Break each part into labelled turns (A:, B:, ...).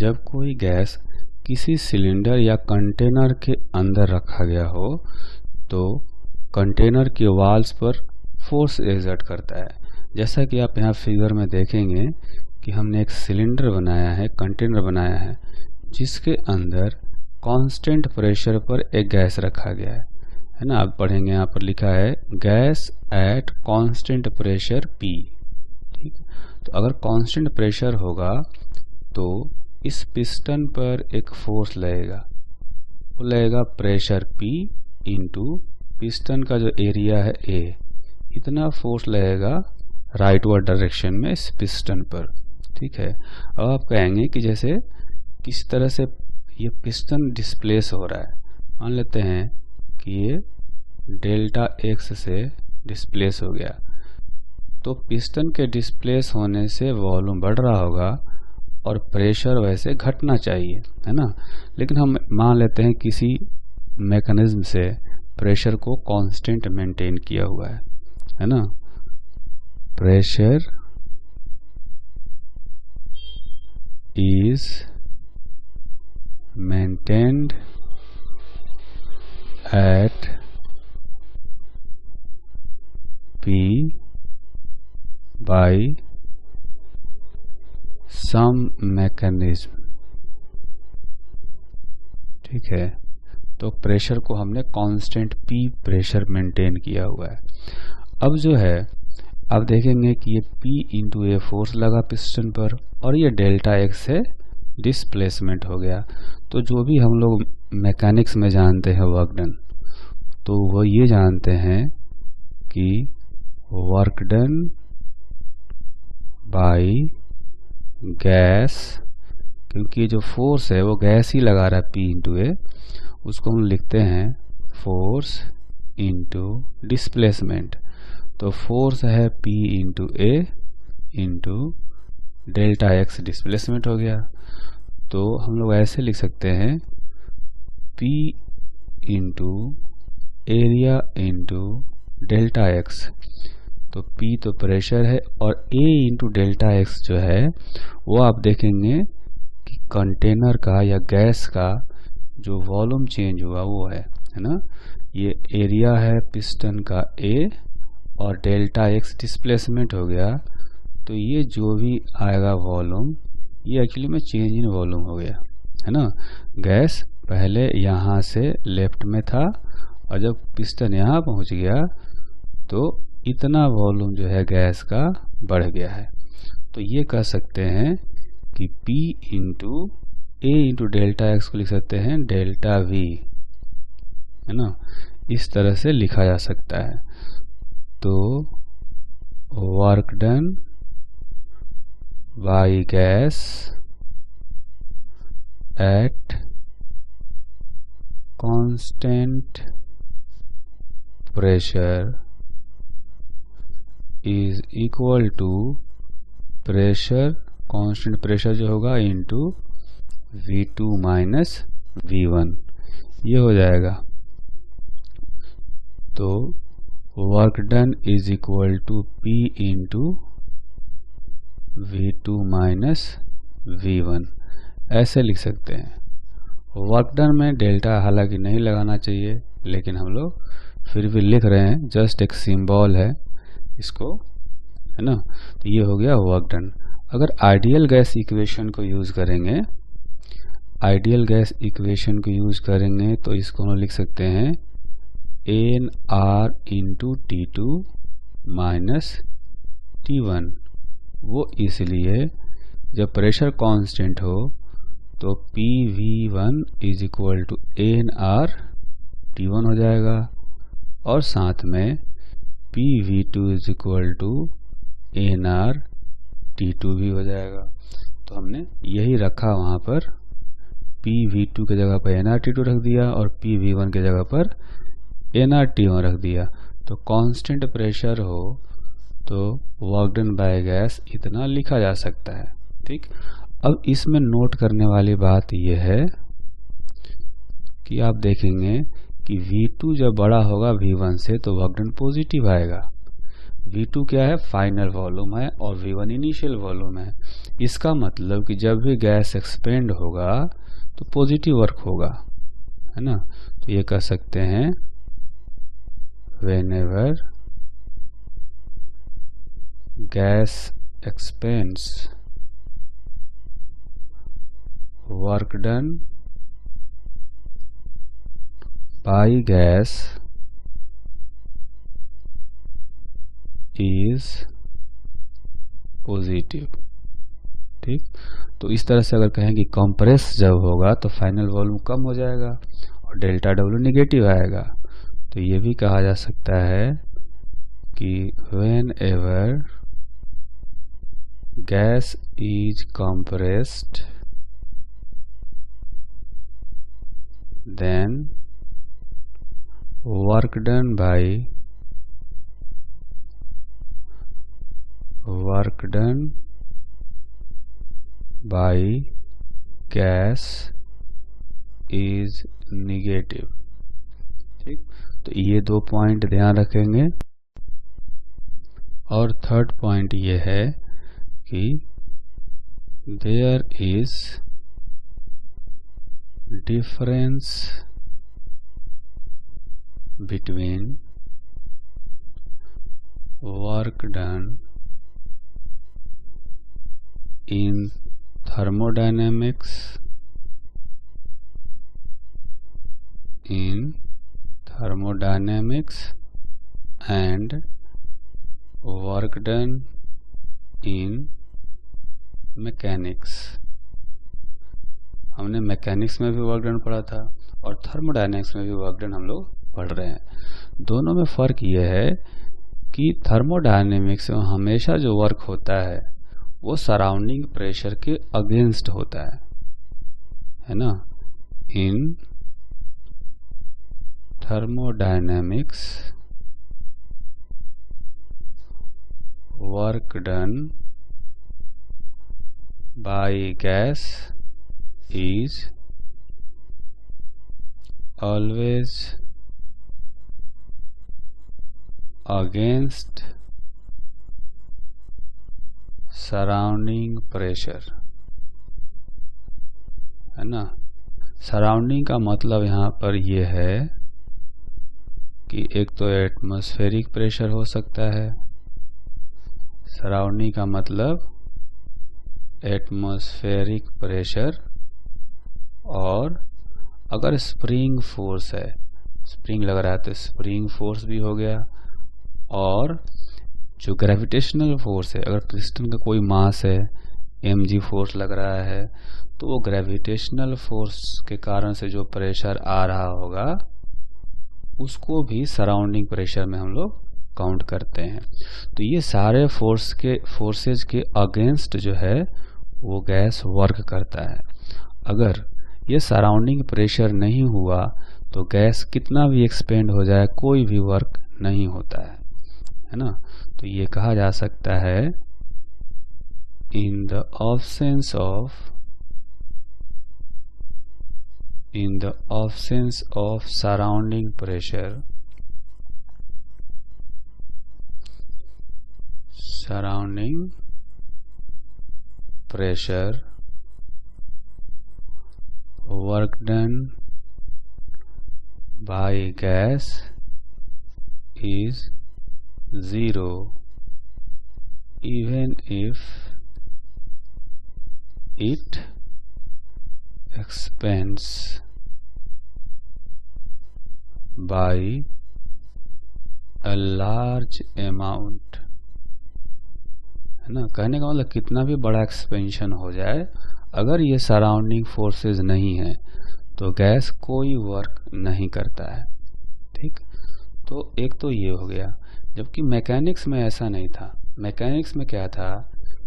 A: जब कोई गैस किसी सिलेंडर या कंटेनर के अंदर रखा गया हो तो कंटेनर के वॉल्स पर फोर्स एक्सर्ट करता है। जैसा कि आप यहाँ फिगर में देखेंगे कि हमने एक सिलेंडर बनाया है, कंटेनर बनाया है, जिसके अंदर कांस्टेंट प्रेशर पर एक गैस रखा गया है ना। आप पढ़ेंगे, यहाँ पर लिखा है gas at constant pressure P। ठीक, तो अगर कांस्टेंट प्रेशर होगा तो इस पिस्टन पर एक फोर्स लगेगा, वो लगेगा प्रेशर P इंटू पिस्टन का जो एरिया है A, इतना फोर्स लगेगा राइटवर्ड डायरेक्शन में इस पिस्टन पर। ठीक है, अब आप कहेंगे कि जैसे किस तरह से ये पिस्टन डिस्प्लेस हो रहा है। मान लेते हैं कि ये डेल्टा x से डिस्प्लेस हो गया, तो पिस्टन के डिस्प्लेस होने से वॉल्यूम बढ़ रहा होगा और प्रेशर वैसे घटना चाहिए, है ना। लेकिन हम मान लेते हैं किसी मैकेनिज्म से प्रेशर को कांस्टेंट मेंटेन किया हुआ है ना। Pressure is maintained eight P by some mechanism। ठीक है, तो प्रेशर को हमने कांस्टेंट P प्रेशर मेंटेन किया हुआ है। अब जो है आप देखेंगे कि ये P इंटू ए फोर्स लगा पिस्टन पर और ये डेल्टा x से डिस्प्लेसमेंट हो गया। तो जो भी हम लोग मैकेनिक्स में जानते हैं वर्क डन, तो वो ये जानते हैं कि वर्क डन बाय गैस, क्योंकि जो फोर्स है वो गैस ही लगा रहा है P इंटू ए, उसको हम लिखते हैं फोर्स इंटू डिस्प्लेसमेंट। तो फोर्स है P इंटू ए इंटू डेल्टा x डिस्प्लेसमेंट हो गया। तो हम लोग ऐसे लिख सकते हैं P into area into delta x। तो P तो प्रेशर है और A इंटू डेल्टा x जो है वो आप देखेंगे कि कंटेनर का या गैस का जो वॉल्यूम चेंज हुआ वो है ना। ये एरिया है पिस्टन का A और डेल्टा x डिस्प्लेसमेंट हो गया। तो ये जो भी आएगा वॉल्यूम, ये एक्चुअली में चेंज इन वॉल्यूम हो गया, है ना। गैस पहले यहाँ से लेफ्ट में था और जब पिस्टन यहाँ पहुँच गया तो इतना वॉल्यूम जो है गैस का बढ़ गया है। तो ये कह सकते हैं कि P इंटू ए इंटू डेल्टा x को लिख सकते हैं डेल्टा V, है ना। इस तरह से लिखा जा सकता है। तो work done by gas at constant pressure is equal to pressure, constant pressure जो होगा इंटू V2 माइनस V1, ये हो जाएगा। तो work done is equal to P into V2 minus V1, ऐसे लिख सकते हैं। वर्क डन में डेल्टा हालांकि नहीं लगाना चाहिए, लेकिन हम लोग फिर भी लिख रहे हैं, जस्ट एक सिंबल है इसको, है ना। तो ये हो गया वर्क डन। अगर आइडियल गैस इक्वेशन को यूज़ करेंगे, आइडियल गैस इक्वेशन को यूज़ करेंगे तो इसको हम लिख सकते हैं NR into T2 minus T1। वो इसलिए जब प्रेशर कांस्टेंट हो तो PV1 is equal to NR T1 हो जाएगा और साथ में PV2 is equal to NR T2 भी हो जाएगा। तो हमने यही रखा, वहाँ पर PV2 की जगह पर NR T2 रख दिया और PV1 की जगह पर NR T1 रख दिया। तो कांस्टेंट प्रेशर हो तो वर्क डन बाय गैस इतना लिखा जा सकता है। ठीक, अब इसमें नोट करने वाली बात यह है कि आप देखेंगे कि V2 जब बड़ा होगा V1 से तो वर्क डन पॉजिटिव आएगा, V2 क्या है, फाइनल वॉल्यूम है, और V1 इनिशियल वॉल्यूम है। इसका मतलब कि जब भी गैस एक्सपेंड होगा तो पॉजिटिव वर्क होगा, है ना। तो ये कह सकते हैं whenever gas expands, work done by gas is positive. ठीक, तो इस तरह से अगर कहें कि कंप्रेस जब होगा तो फाइनल वॉल्यूम कम हो जाएगा और डेल्टा डब्ल्यू नेगेटिव आएगा। तो ये भी कहा जा सकता है कि whenever gas is compressed then work done by gas is negative। ठीक, तो ये 2 पॉइंट ध्यान रखेंगे। और थर्ड पॉइंट ये है कि there is difference between work done in thermodynamics and work done in mechanics. हमने मैकेनिक्स में भी वर्क डन पढ़ा था और थर्मोडायनेमिक्स में भी वर्क डन हम लोग पढ़ रहे हैं। दोनों में फ़र्क ये है कि थर्मोडायनेमिक्स में हमेशा जो वर्क होता है वो सराउंडिंग प्रेशर के अगेंस्ट होता है ना। In thermodynamics work done by gas is always against surrounding pressure, है ना। सराउंडिंग का मतलब यहाँ पर ये है कि एक तो एटमॉस्फेरिक प्रेशर हो सकता है। सराउंडिंग का मतलब एटमॉस्फेरिक प्रेशर, और अगर स्प्रिंग फोर्स है, स्प्रिंग लग रहा है तो स्प्रिंग फोर्स भी हो गया। और जो ग्रेविटेशनल फोर्स है, अगर पिस्टन का कोई मास है, mg फोर्स लग रहा है, तो वो ग्रेविटेशनल फोर्स के कारण से जो प्रेशर आ रहा होगा उसको भी सराउंडिंग प्रेशर में हम लोग काउंट करते हैं। तो ये सारे फोर्सेज के अगेंस्ट जो है वो गैस वर्क करता है। अगर ये सराउंडिंग प्रेशर नहीं हुआ तो गैस कितना भी एक्सपेंड हो जाए कोई भी वर्क नहीं होता है ना। तो ये कहा जा सकता है in the absence of surrounding pressure work done by gas is zero even if it expands by a large amount, है ना। कहने का मतलब कितना भी बड़ा एक्सपेंशन हो जाए, अगर ये सराउंडिंग फोर्सेस नहीं है तो गैस कोई वर्क नहीं करता है। ठीक, तो एक तो ये हो गया। जबकि मैकेनिक्स में ऐसा नहीं था। मैकेनिक्स में क्या था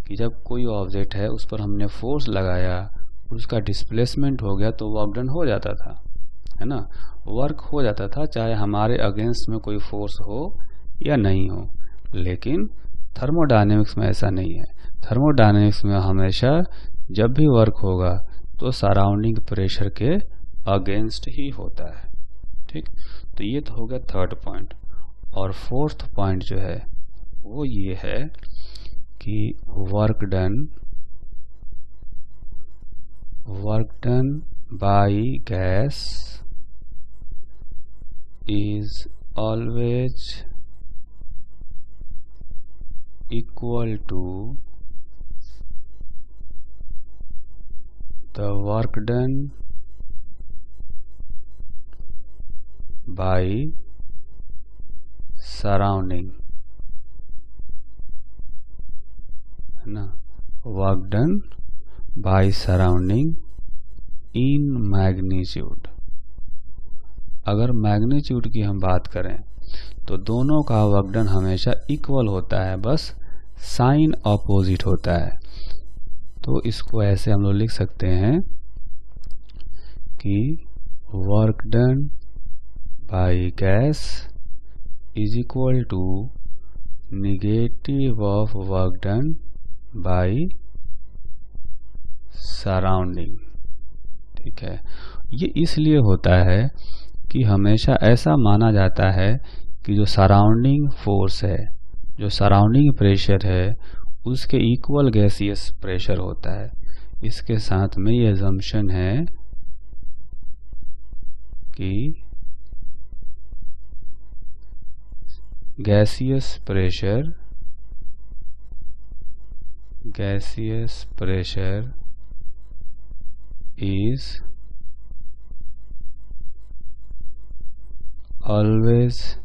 A: कि जब कोई ऑब्जेक्ट है उस पर हमने फोर्स लगाया, उसका डिस्प्लेसमेंट हो गया तो वर्क डन हो जाता था, है ना। वर्क हो जाता था चाहे हमारे अगेंस्ट में कोई फोर्स हो या नहीं हो। लेकिन थर्मोडायनेमिक्स में ऐसा नहीं है। थर्मोडायनेमिक्स में हमेशा जब भी वर्क होगा तो सराउंडिंग प्रेशर के अगेंस्ट ही होता है। ठीक, तो ये तो हो गया थर्ड पॉइंट। और फोर्थ पॉइंट जो है वो ये है कि work done by gas is always equal to the work done by surrounding, है ना, work done by surrounding in magnitude. अगर मैग्नीट्यूड की हम बात करें तो दोनों का वर्क डन हमेशा इक्वल होता है, बस साइन ऑपोजिट होता है। तो इसको ऐसे हम लोग लिख सकते हैं कि work done by gas is equal to negative of work done by surrounding. ठीक है, ये इसलिए होता है कि हमेशा ऐसा माना जाता है कि जो सराउंडिंग फोर्स है, जो सराउंडिंग प्रेशर है, उसके इक्वल गैसियस प्रेशर होता है। इसके साथ में ये अजम्पशन है कि gaseous pressure is always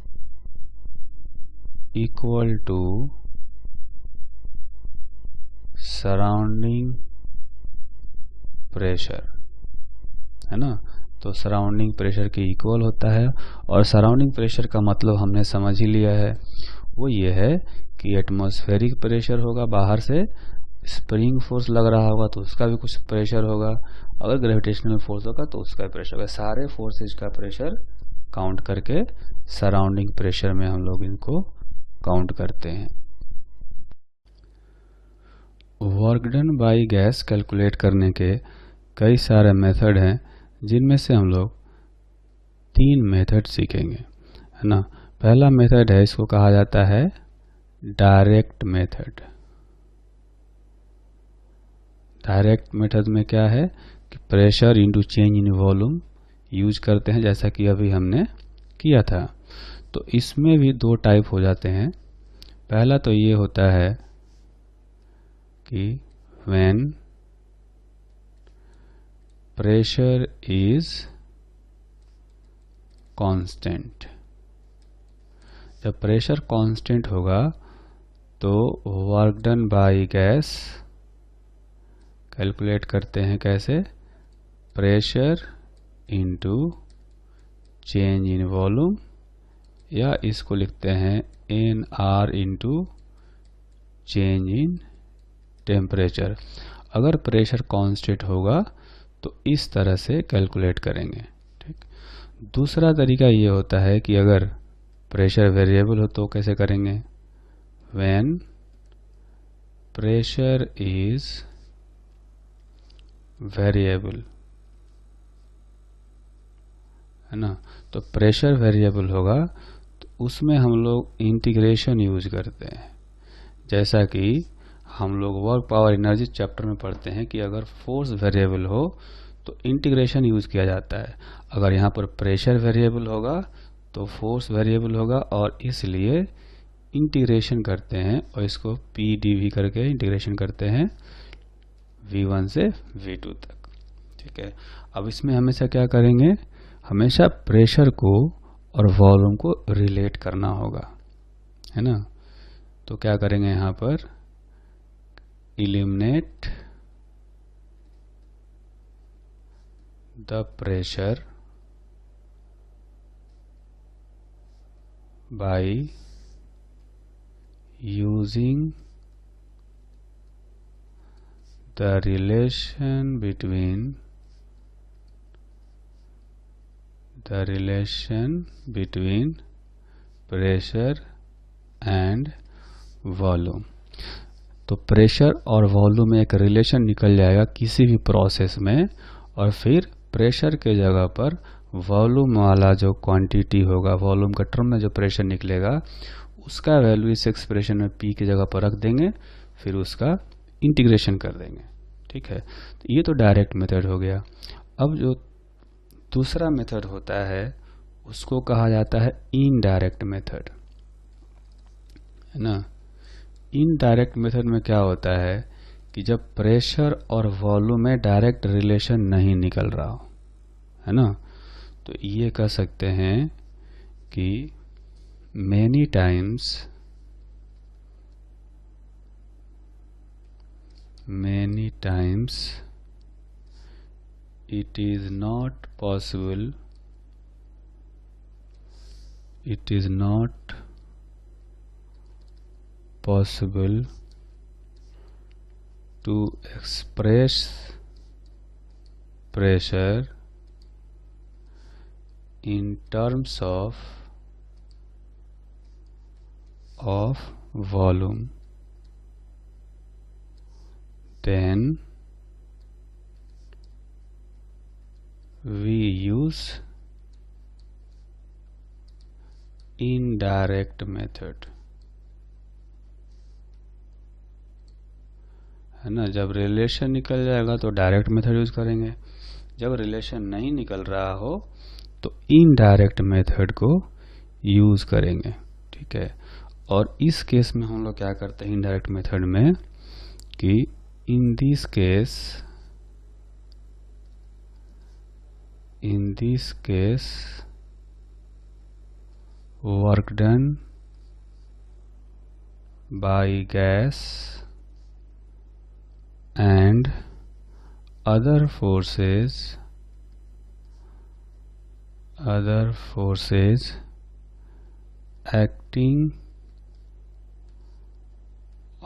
A: equal to surrounding pressure, है ना। तो सराउंडिंग प्रेशर के इक्वल होता है, और सराउंडिंग प्रेशर का मतलब हमने समझ ही लिया है, वो ये है कि एटमॉस्फेरिक प्रेशर होगा, बाहर से स्प्रिंग फोर्स लग रहा होगा तो उसका भी कुछ प्रेशर होगा, अगर ग्रेविटेशनल फोर्स होगा तो उसका प्रेशर होगा। सारे फोर्सेज का प्रेशर काउंट करके सराउंडिंग प्रेशर में हम लोग इनको काउंट करते हैं। Work done by gas calculate करने के कई सारे मेथड हैं, जिनमें से हम लोग 3 मेथड सीखेंगे, है ना। पहला मेथड है, इसको कहा जाता है डायरेक्ट मेथड। डायरेक्ट मेथड में क्या है कि pressure into change in volume use करते हैं, जैसा कि अभी हमने किया था। तो इसमें भी 2 टाइप हो जाते हैं। पहला तो ये होता है कि व्हेन प्रेशर इज कांस्टेंट, जब प्रेशर कांस्टेंट होगा तो work done by gas calculate करते हैं कैसे, pressure into change in volume, या इसको लिखते हैं n R into change in temperature. अगर प्रेशर कांस्टेंट होगा तो इस तरह से कैलकुलेट करेंगे। ठीक। दूसरा तरीका ये होता है कि अगर प्रेशर वेरिएबल हो तो कैसे करेंगे, व्हेन प्रेशर इज वेरिएबल, है ना। तो प्रेशर वेरिएबल होगा तो उसमें हम लोग इंटीग्रेशन यूज करते हैं, जैसा कि हम लोग वर्क पावर एनर्जी चैप्टर में पढ़ते हैं कि अगर फोर्स वेरिएबल हो तो इंटीग्रेशन यूज किया जाता है। अगर यहाँ पर प्रेशर वेरिएबल होगा तो फोर्स वेरिएबल होगा, और इसलिए इंटीग्रेशन करते हैं और इसको पी डी वी करके इंटीग्रेशन करते हैं V1 से V2 तक। ठीक है, अब इसमें हमेशा क्या करेंगे, हमेशा प्रेशर को और वॉल्यूम को रिलेट करना होगा, है ना। तो क्या करेंगे यहाँ पर, eliminate the pressure by using the relation between pressure and volume। तो प्रेशर और वॉल्यूम में एक रिलेशन निकल जाएगा किसी भी प्रोसेस में, और फिर प्रेशर के जगह पर वॉल्यूम वाला जो क्वांटिटी होगा, वॉल्यूम का टर्म में जो प्रेशर निकलेगा उसका वैल्यू इस एक्सप्रेशन में पी की जगह पर रख देंगे, फिर उसका इंटीग्रेशन कर देंगे। ठीक है, तो ये तो डायरेक्ट मेथड हो गया। अब जो दूसरा मेथड होता है उसको कहा जाता है इनडायरेक्ट मेथड, है ना। इनडायरेक्ट मेथड में क्या होता है कि जब प्रेशर और वॉल्यूम में डायरेक्ट रिलेशन नहीं निकल रहा हो, है ना, तो ये कह सकते हैं कि many times it is not possible to express pressure in terms of volume, then we use indirect method, है ना। जब रिलेशन निकल जाएगा तो डायरेक्ट मेथड यूज करेंगे, जब रिलेशन नहीं निकल रहा हो तो इनडायरेक्ट मेथड को यूज करेंगे। ठीक है, और इस केस में हम लोग क्या करते हैं इनडायरेक्ट मेथड में कि in this case work done by gas and other forces acting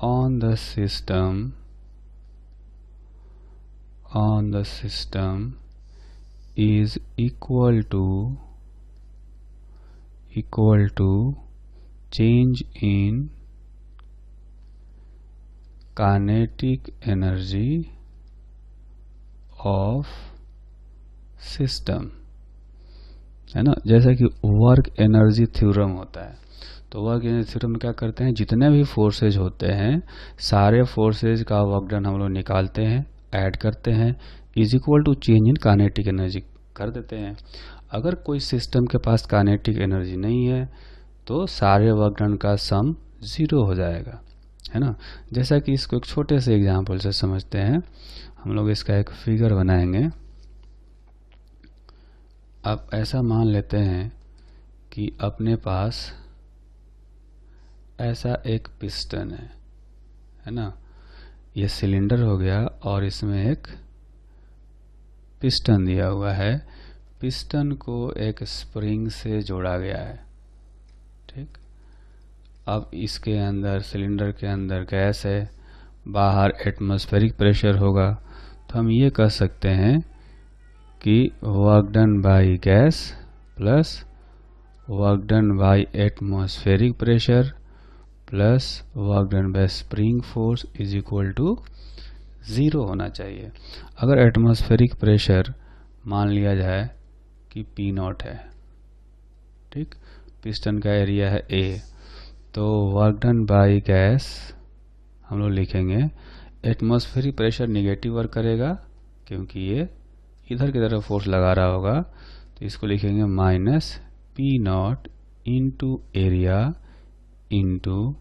A: on the system is equal to change in kinetic energy of system, है ना। जैसा कि वर्क एनर्जी थ्योरम होता है, तो वर्क एनर्जी थ्योरम में क्या करते हैं, जितने भी फोर्सेज होते हैं सारे फोर्सेज का वर्क डन हम लोग निकालते हैं, ऐड करते हैं, is equal to change in kinetic energy कर देते हैं। अगर कोई सिस्टम के पास काइनेटिक एनर्जी नहीं है तो सारे वर्क डन का सम 0 हो जाएगा, है ना। जैसा कि इसको एक छोटे से एग्जांपल से समझते हैं, हम लोग इसका एक फिगर बनाएंगे। अब ऐसा मान लेते हैं कि अपने पास ऐसा एक पिस्टन है ना। ये सिलेंडर हो गया और इसमें एक पिस्टन दिया हुआ है, पिस्टन को एक स्प्रिंग से जोड़ा गया है। ठीक, अब इसके अंदर सिलेंडर के अंदर गैस है, बाहर एटमॉस्फेरिक प्रेशर होगा, तो हम ये कह सकते हैं कि work done by gas plus work done by atmospheric pressure plus work done by spring force is equal to 0 होना चाहिए। अगर एटमॉस्फेरिक प्रेशर मान लिया जाए कि P0 है, ठीक, पिस्टन का एरिया है A, तो वर्क डन बाय गैस हम लोग लिखेंगे, एटमॉस्फेरिक प्रेशर निगेटिव वर्क करेगा क्योंकि ये इधर की तरफ फोर्स लगा रहा होगा, तो इसको लिखेंगे minus P0 into area into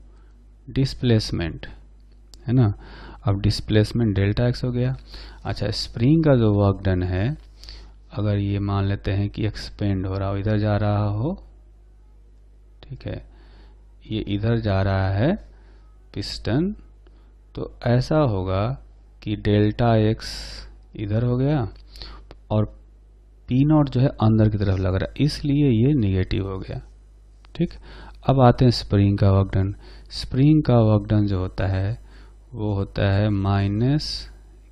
A: displacement, है ना। अब डिस्प्लेसमेंट डेल्टा एक्स हो गया। अच्छा, स्प्रिंग का जो वर्क डन है, अगर ये मान लेते हैं कि एक्सपेंड हो रहा हो, इधर जा रहा हो, ठीक है, ये इधर जा रहा है पिस्टन, तो ऐसा होगा कि डेल्टा एक्स इधर हो गया और P0 जो है अंदर की तरफ लग रहा है, इसलिए ये निगेटिव हो गया। ठीक, अब आते हैं स्प्रिंग का वर्क डन। स्प्रिंग का वर्क डन जो होता है वो होता है माइनस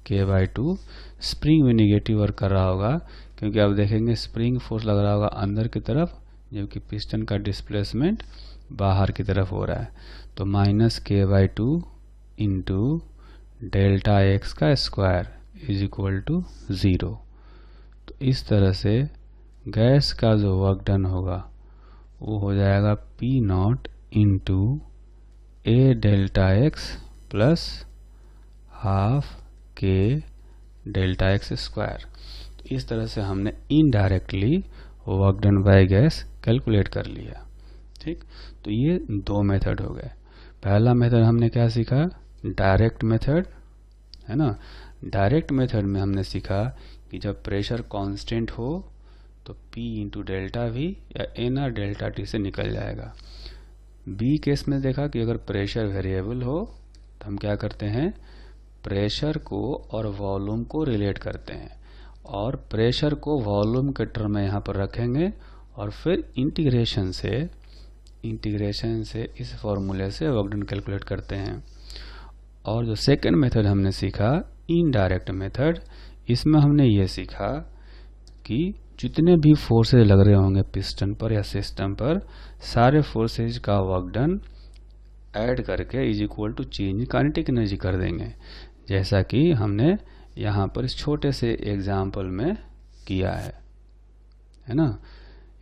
A: K/2। स्प्रिंग भी निगेटिव वर्क कर रहा होगा क्योंकि आप देखेंगे स्प्रिंग फोर्स लग रहा होगा अंदर की तरफ, जबकि पिस्टन का डिस्प्लेसमेंट बाहर की तरफ हो रहा है, तो minus K/2 into delta x का स्क्वायर इज इक्वल टू 0। तो इस तरह से गैस का जो वर्क डन होगा वो हो जाएगा P0 इंटू ए डेल्टा एक्स प्लस हाफ के डेल्टा एक्स स्क्वायर। इस तरह से हमने indirectly work done by gas calculate कर लिया। ठीक, तो ये दो मेथड हो गए। पहला मेथड हमने क्या सीखा, डायरेक्ट मेथड, है ना। डायरेक्ट मेथड में हमने सीखा कि जब प्रेशर कांस्टेंट हो तो P इंटू डेल्टा वी या एनआर डेल्टा टी से निकल जाएगा। बी केस में देखा कि अगर प्रेशर वेरिएबल हो तो हम क्या करते हैं, प्रेशर को और वॉल्यूम को रिलेट करते हैं और प्रेशर को वॉल्यूम के टर्म में यहाँ पर रखेंगे और फिर इंटीग्रेशन से इस फॉर्मूले से वर्क डन कैलकुलेट करते हैं। और जो सेकेंड मेथड हमने सीखा, इनडायरेक्ट मेथड, इसमें हमने ये सीखा कि जितने भी फोर्सेज लग रहे होंगे पिस्टन पर या सिस्टम पर, सारे फोर्सेज का वर्क डन ऐड करके is equal to change kinetic energy कर देंगे, जैसा कि हमने यहाँ पर इस छोटे से एग्जाम्पल में किया है ना।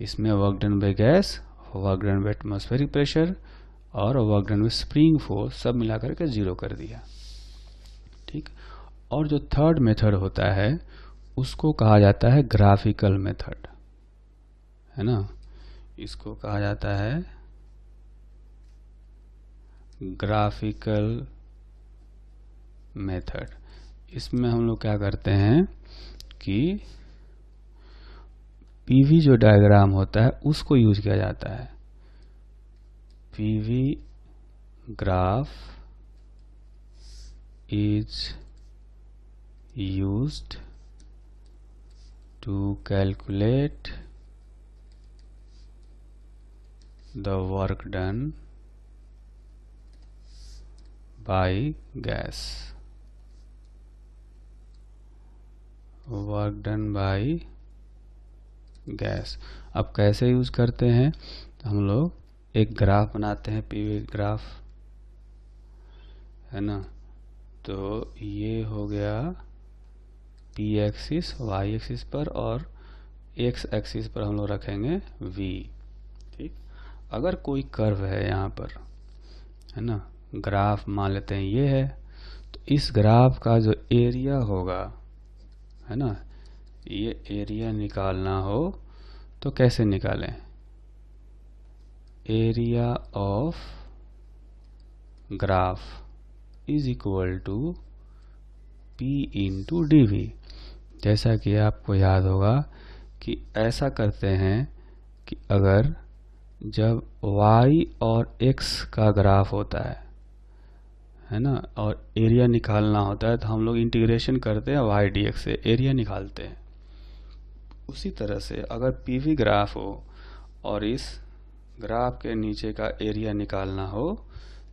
A: इसमें work done by gas, work done by atmospheric pressure और work done by spring force सब मिलाकर के 0 कर दिया। ठीक, और जो थर्ड मेथड होता है उसको कहा जाता है ग्राफिकल मेथड, है ना। इसको कहा जाता है ग्राफिकल मेथड। इसमें हम लोग क्या करते हैं कि पीवी जो डायग्राम होता है उसको यूज किया जाता है। PV graph is used to calculate the work done by gas, work done by gas. अब कैसे यूज करते हैं, तो हम लोग एक ग्राफ बनाते हैं, पीवी ग्राफ, है ना। तो ये हो गया पी एक्सिस वाई एक्सिस पर और एक्स एक्सिस पर हम लोग रखेंगे वी। ठीक, अगर कोई कर्व है यहाँ पर, है ना, ग्राफ मान लेते हैं ये है, तो इस ग्राफ का जो एरिया होगा, है ना, ये एरिया निकालना हो तो कैसे निकालें, area of graph is equal to P into d V. जैसा कि आपको याद होगा कि ऐसा करते हैं कि अगर जब y और x का ग्राफ होता है ना, और एरिया निकालना होता है तो हम लोग इंटीग्रेशन करते हैं y dx से, एरिया निकालते हैं। उसी तरह से अगर पीवी ग्राफ हो और इस ग्राफ के नीचे का एरिया निकालना हो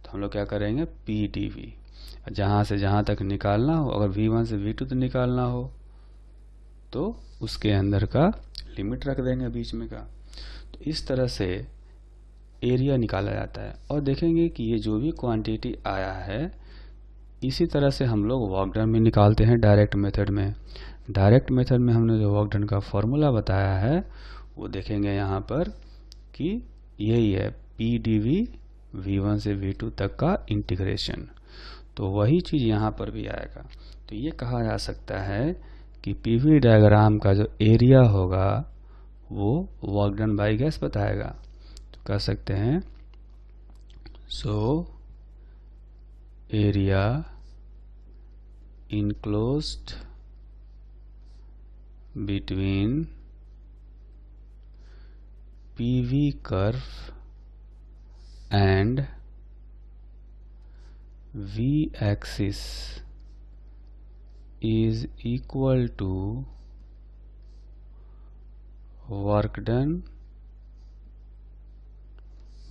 A: तो हम लोग क्या करेंगे, पी डी वी। जहाँ से जहाँ तक निकालना हो, अगर V1 से V2 तक निकालना हो तो उसके अंदर का लिमिट रख देंगे बीच में का। तो इस तरह से एरिया निकाला जाता है। और देखेंगे कि ये जो भी क्वांटिटी आया है इसी तरह से हम लोग वर्क डन में निकालते हैं डायरेक्ट मेथड में। डायरेक्ट मेथड में हमने जो वर्क डन का फॉर्मूला बताया है वो देखेंगे यहाँ पर कि यही है, पी डी वी V1 से V2 तक का इंटीग्रेशन। तो वही चीज़ यहाँ पर भी आएगा। तो ये कहा जा सकता है कि पीवी डायग्राम का जो एरिया होगा वो वर्क डन बाय गैस बताएगा। तो कह सकते हैं so area enclosed between PV curve and V axis is equal to work done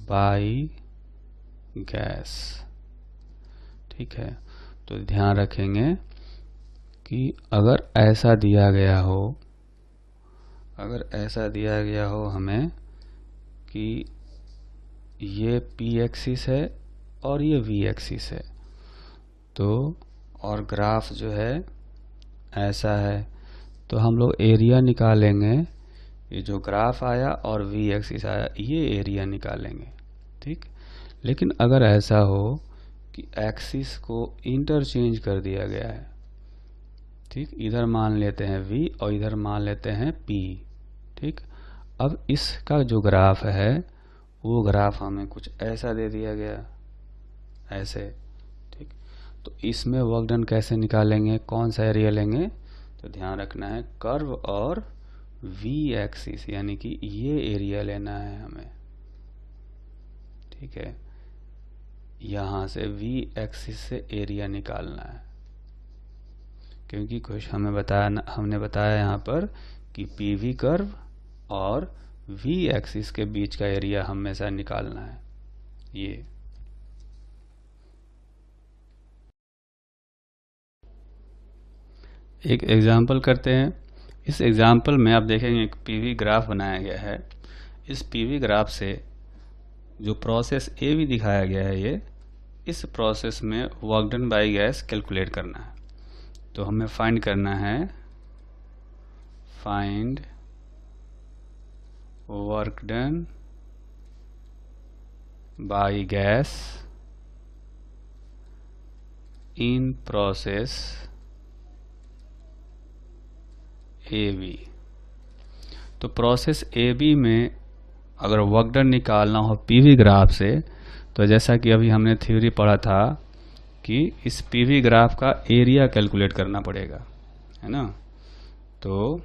A: by gas। ठीक है, तो ध्यान रखेंगे कि अगर ऐसा दिया गया हो हमें कि ये P एक्सिस है और ये V एक्सिस है, तो और ग्राफ जो है ऐसा है, तो हम लोग एरिया निकालेंगे। ये जो ग्राफ आया और V एक्सिस आया ये एरिया निकालेंगे। ठीक, लेकिन अगर ऐसा हो कि एक्सिस को इंटरचेंज कर दिया गया है, ठीक, इधर मान लेते हैं v और इधर मान लेते हैं p, ठीक। अब इसका जो ग्राफ है वो ग्राफ हमें कुछ ऐसा दे दिया गया, ऐसे, ठीक। तो इसमें वर्क डन कैसे निकालेंगे, कौन सा एरिया लेंगे, तो ध्यान रखना है कर्व और v एक्सिस यानी कि ये एरिया लेना है हमें, ठीक है। यहाँ से v एक्सिस से एरिया निकालना है, क्योंकि कुछ हमने बताया यहाँ पर कि पीवी कर्व और v एक्सिस के बीच का एरिया हमेशा निकालना है। ये एक एग्जाम्पल करते हैं। इस एग्जाम्पल में आप देखेंगे एक पीवी ग्राफ बनाया गया है। इस पीवी ग्राफ से जो प्रोसेस ए भी दिखाया गया है, ये इस प्रोसेस में work done by gas calculate करना है। तो हमें फाइंड करना है, find work done by gas in process A B. तो प्रोसेस ए बी में अगर वर्क डन निकालना हो पीवी ग्राफ से, तो जैसा कि अभी हमने थ्योरी पढ़ा था कि इस पीवी ग्राफ का एरिया कैलकुलेट करना पड़ेगा, है ना। तो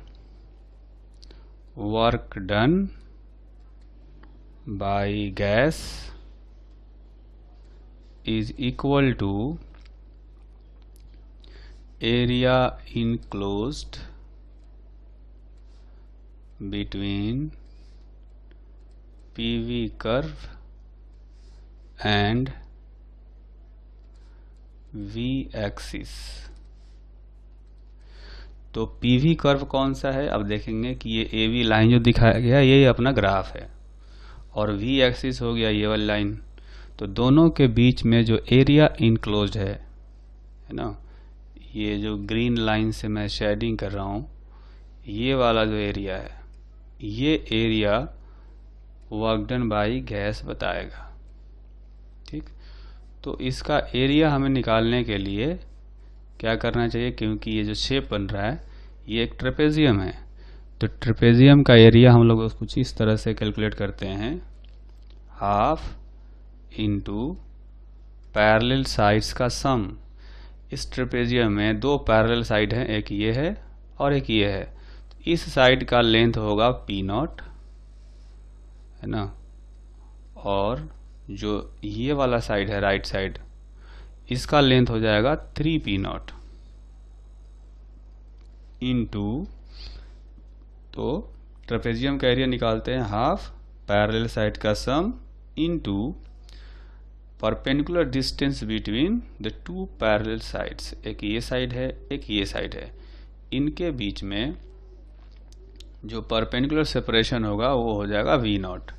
A: work done by gas is equal to area enclosed between PV curve and V axis। तो PV कर्व कौन सा है, अब देखेंगे कि ये AB लाइन जो दिखाया गया ये अपना ग्राफ है, और V एक्सिस हो गया ये वाली लाइन। तो दोनों के बीच में जो एरिया इनक्लोज्ड है ना, ये जो ग्रीन लाइन से मैं शेडिंग कर रहा हूँ, ये वाला जो एरिया है, ये area work done by gas बताएगा, ठीक। तो इसका एरिया हमें निकालने के लिए क्या करना चाहिए, क्योंकि ये जो शेप बन रहा है ये एक ट्रेपेजियम है, तो ट्रेपेजियम का एरिया हम लोग कुछ इस तरह से कैलकुलेट करते हैं, हाफ इंटू पैरेलल साइड्स का सम। इस ट्रेपेजियम में दो पैरेलल साइड हैं, एक ये है और एक ये है। इस साइड का लेंथ होगा पी नॉट, है ना, और जो ये वाला साइड है राइट साइड, इसका लेंथ हो जाएगा 3 पी नॉट इनटू, तो ट्रेपेजियम का एरिया निकालते हैं हाफ पैरेलल साइड का sum into perpendicular distance between the two parallel sides. एक ये साइड है, एक ये साइड है, इनके बीच में जो परपेंडिकुलर सेपरेशन होगा वो हो जाएगा V naught,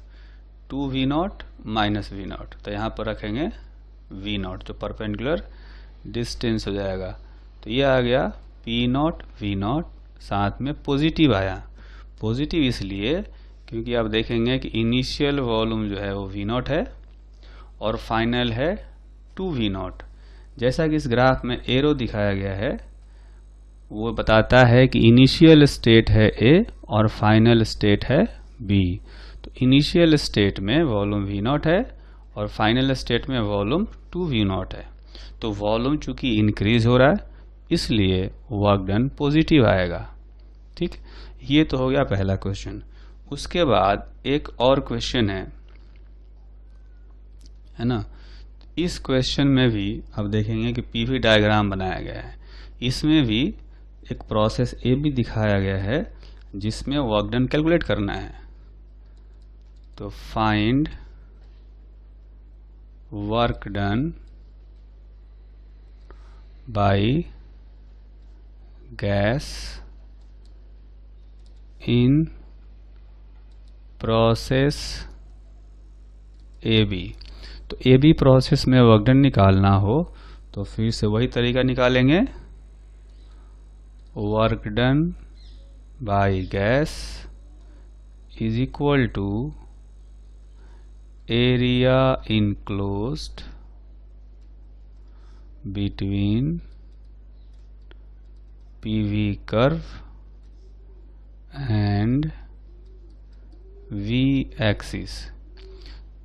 A: 2 V naught minus V naught. तो यहाँ पर रखेंगे वी नॉट, जो परपेंडिकुलर डिस्टेंस हो जाएगा। तो ये आ गया पी नॉट वी नॉट, साथ में पॉजिटिव आया। पॉजिटिव इसलिए क्योंकि आप देखेंगे कि इनिशियल वॉल्यूम जो है वो वी नॉट है और फाइनल है 2 वी नॉट। जैसा कि इस ग्राफ में एरो दिखाया गया है, वो बताता है कि इनिशियल स्टेट है ए और फाइनल स्टेट है बी। तो इनिशियल स्टेट में वॉल्यूम वी नॉट है और फाइनल स्टेट में वॉल्यूम 2 वी नॉट है। तो वॉल्यूम चूंकि इंक्रीज हो रहा है इसलिए वर्क डन पॉजिटिव आएगा, ठीक। ये तो हो गया पहला क्वेश्चन। उसके बाद एक और क्वेश्चन है ना। इस क्वेश्चन में भी आप देखेंगे कि पीवी डायग्राम बनाया गया है, इसमें भी एक प्रोसेस ए भी दिखाया गया है जिसमें वर्क डन कैलकुलेट करना है। तो find work done by gas in process A B. तो ए बी प्रोसेस में वर्क डन निकालना हो तो फिर से वही तरीका निकालेंगे, work done by gas is equal to area enclosed between PV curve and V axis.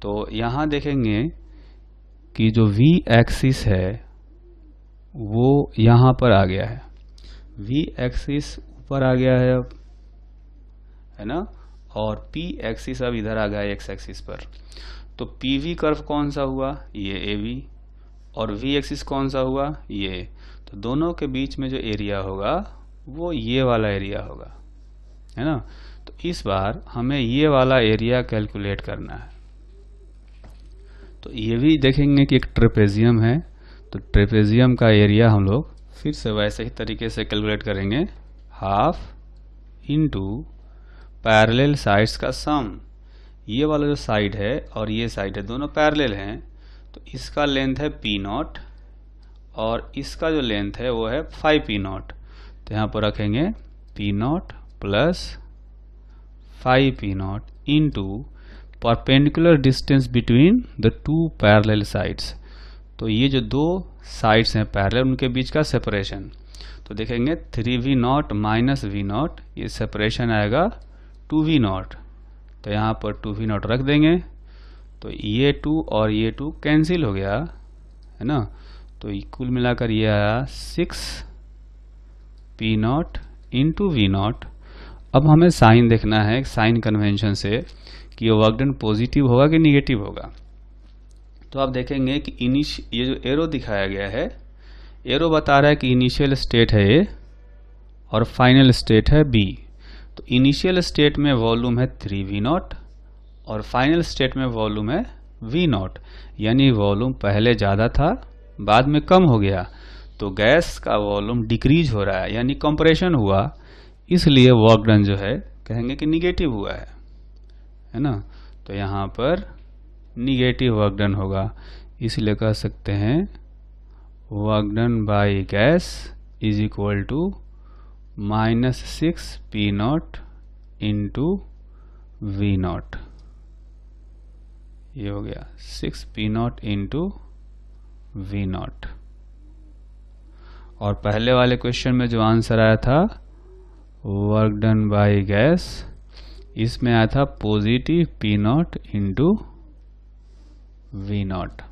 A: तो यहाँ देखेंगे कि जो V एक्सिस है वो यहाँ पर आ गया है, V एक्सिस ऊपर आ गया है अब, है ना, और P एक्सिस अब इधर आ गया X एक्सिस पर। तो PV कर्व कौन सा हुआ, ये AV, और V एक्सिस कौन सा हुआ, ये। तो दोनों के बीच में जो एरिया होगा वो ये वाला एरिया होगा, है ना। तो इस बार हमें ये वाला एरिया कैलकुलेट करना है। तो ये भी देखेंगे कि एक ट्रेपेजियम है, तो ट्रेपेजियम का एरिया हम लोग फिर से वैसे ही तरीके से कैलकुलेट करेंगे, हाफ इंटू पैरेलल साइड्स का सम। ये वाला जो साइड है और ये साइड है दोनों पैरेलल हैं, तो इसका लेंथ है P0 और इसका जो लेंथ है वो है 5P0। तो यहाँ पर रखेंगे P0 plus 5P0 into perpendicular distance between the two parallel sides. तो ये जो दो साइड्स हैं पैरेलल उनके बीच का सेपरेशन, तो देखेंगे 3V0 माइनस V0, ये सेपरेशन आएगा 2V0। तो यहाँ पर 2V0 रख देंगे, तो ये 2 और ये 2 कैंसिल हो गया, है ना। तो कुल मिलाकर ये आया 6P0 इंटू V0। अब हमें साइन देखना है साइन कन्वेंशन से कि ये वर्क डन पॉजिटिव होगा कि निगेटिव होगा। तो आप देखेंगे कि ये जो एरो दिखाया गया है, एरो बता रहा है कि इनिशियल स्टेट है A और फाइनल स्टेट है B। तो इनिशियल स्टेट में वॉल्यूम है 3V0 और फाइनल स्टेट में वॉल्यूम है V0, यानी वॉल्यूम पहले ज़्यादा था बाद में कम हो गया, तो गैस का वॉल्यूम डिक्रीज हो रहा है, यानी कंप्रेशन हुआ, इसलिए वर्क डन जो है कहेंगे कि निगेटिव हुआ है ना। तो यहाँ पर निगेटिव वर्क डन होगा, इसलिए कह सकते हैं work done by gas is equal to -6P0 into V0। ये हो गया 6P0 इंटू V0। और पहले वाले क्वेश्चन में जो आंसर आया था वर्क डन बाय गैस, इसमें आया था पॉजिटिव P0 इंटू V0।